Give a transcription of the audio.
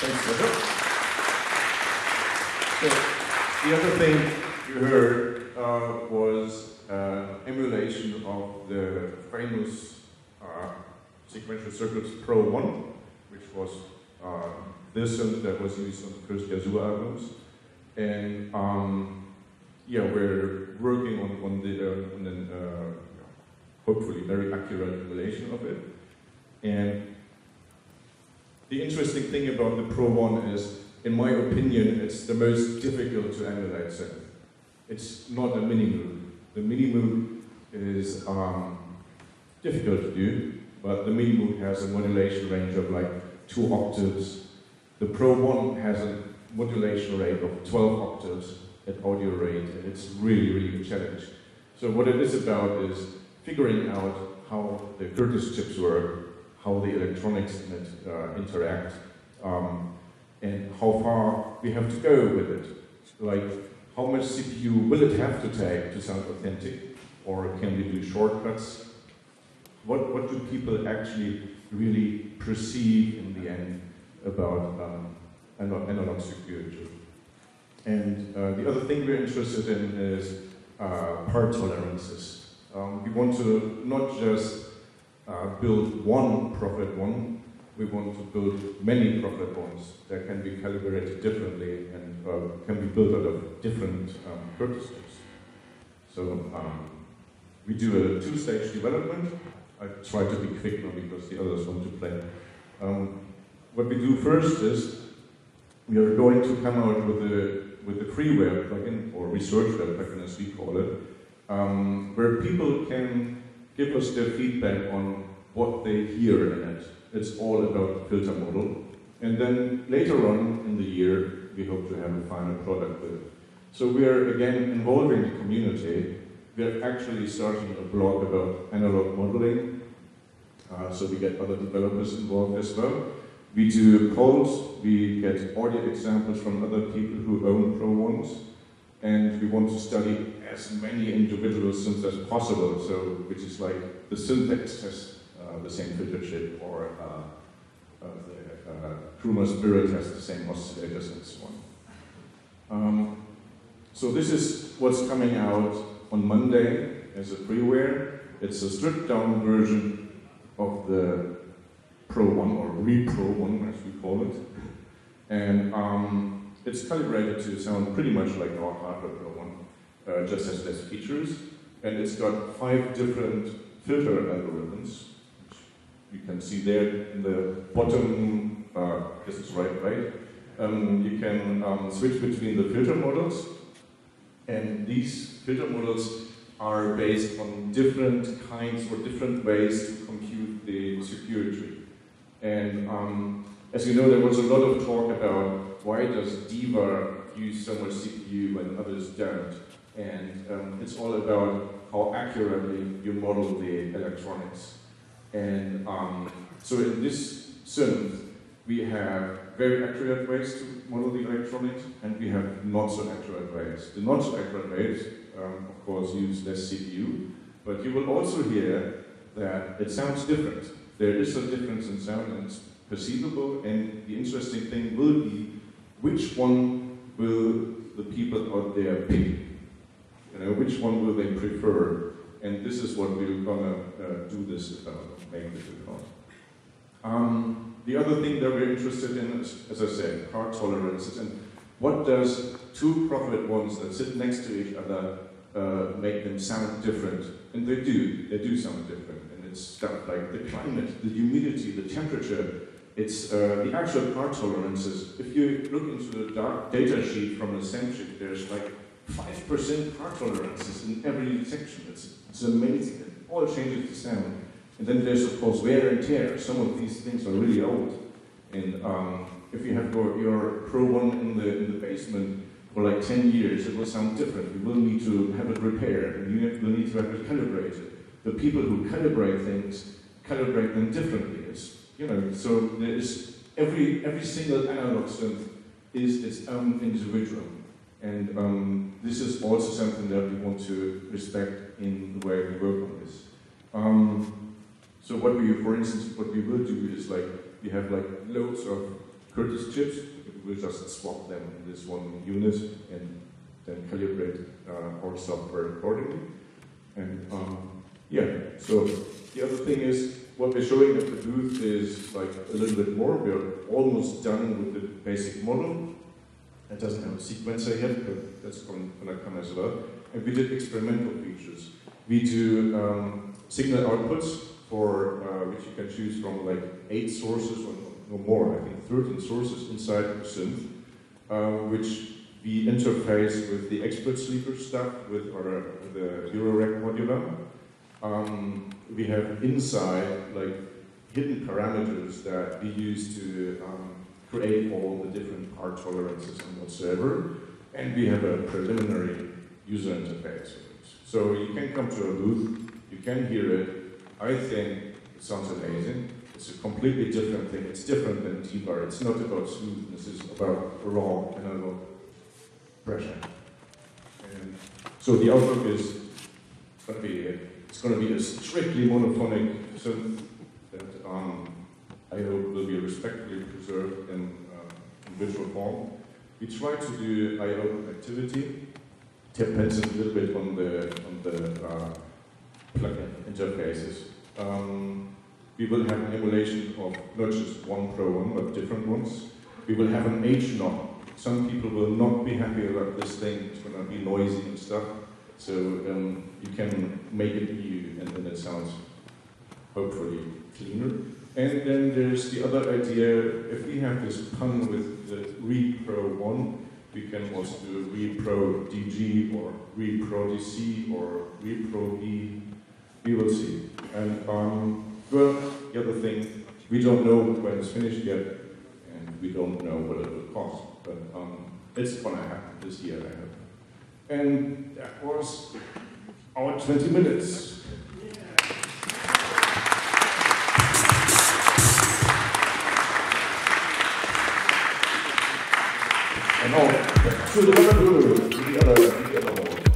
Thanks, Roger. So, the other thing you heard was emulation of the famous sequential circuits RePro-1, which was the synth that was used on the first Yazoo albums. And yeah, we're working on the hopefully very accurate emulation of it. And the interesting thing about the RePro-1 is, in my opinion, it's the most difficult to emulate synth. It's not a mini-moog. The mini-moog is difficult to do, but the mini-moog has a modulation range of like 2 octaves. The RePro-1 has a modulation rate of 12 octaves at audio rate, and it's really, really a challenge. So what it is about is figuring out how the Curtis chips work, how the electronics in it interact, and how far we have to go with it. Like, how much CPU will it have to take to sound authentic? Or can we do shortcuts? What do people actually really perceive in the end about analog security? And the other thing we're interested in is part tolerances. We want to not just build one Prophet 1, we want to build many Prophet 1s that can be calibrated differently and can be built out of different Curtis chips. So we do a 2-stage development. I try to be quick now because the others want to play. What we do first is we are going to come out with a freeware plugin, or researchware plugin as we call it, where people can give us their feedback on what they hear in it. It's all about the filter model. And then later on in the year, we hope to have a final product with it. So we are again involving the community. We're actually starting a blog about analog modeling, so we get other developers involved as well. We do polls, we get audio examples from other people who own Pro-1s, and we want to study as many individual synths as possible, so which is like the syntax has the same filter chip, or the Kruma Spirit has the same oscillators, and so on. So this is what's coming out on Monday as a freeware. It's a stripped down version of the Pro-1, or RePro-1 as we call it. And it's calibrated to sound pretty much like our hardware Pro-1, just has less features. And it's got 5 different filter algorithms, which you can see there in the bottom, this is right? You can switch between the filter models. And these filter models are based on different kinds or different ways to compute the security. And as you know, there was a lot of talk about why does Diva use so much CPU when others don't. And it's all about how accurately you model the electronics. And so in this synth, we have very accurate ways to model the electronics, and we have not so accurate ways. The not so accurate ways, of course, use less CPU, but you will also hear that it sounds different. There is a difference in sound, and it's perceivable, and the interesting thing will be which one will the people out there pick? You know, which one will they prefer? And this is what we're gonna do this about, make this about. The other thing that we're interested in is, as I said, part tolerances, and what does 2 Prophet 1s that sit next to each other make them sound different? And they do sound different. And it's stuff like the climate, the humidity, the temperature. It's the actual part tolerances. If you look into the data sheet from a SEM chip, there's like 5% part tolerances in every section. It's amazing. It all changes the sound. And then there's, of course, wear and tear. Some of these things are really old. And if you have your Pro-1 in the basement for like 10 years, it will sound different. You will need to have it repaired, and you will need to have it calibrated. The people who calibrate things calibrate them differently. It's, you know, so there is every single analog synth is its own individual. And this is also something that we want to respect in the way we work on this. So what we, for instance, what we will do is like, we have like loads of Curtis chips. We'll just swap them in this one unit and then calibrate our software accordingly. And yeah, so the other thing is, what we're showing at the booth is like a little bit more. We're almost done with the basic model. It doesn't have a sequencer yet, but that's going to come as well. And we did experimental features. We do signal outputs for which you can choose from like 8 sources or no more, I think 13 sources inside the synth, which we interface with the expert sleeper stuff with the Eurorack modular. We have inside like hidden parameters that we use to create all the different part tolerances and whatsoever. And we have a preliminary user interface. So you can come to a booth, you can hear it. I think it sounds amazing. It's a completely different thing. It's different than T-bar. It's not about smoothness, it's about raw analog pressure. And so the outlook is going to be a strictly monophonic synth that I hope will be respectfully preserved in visual form. We try to do I/O activity. Depends a little bit on the plugin interfaces. We will have an emulation of not just one RePro-1, but different ones. We will have an H-knob. Some people will not be happy about this thing. It's going to be noisy and stuff. So you can make it new, and then it sounds hopefully cleaner. And then there's the other idea. If we have this pun with the RePro-1, we can also do RePro-DG or RePro-DC or RePro-E. We will see. And well, the other thing, we don't know when it's finished yet, and we don't know what it will cost. But it's going to happen this year, I hope. And that was our 20 minutes. And now, to the other hall.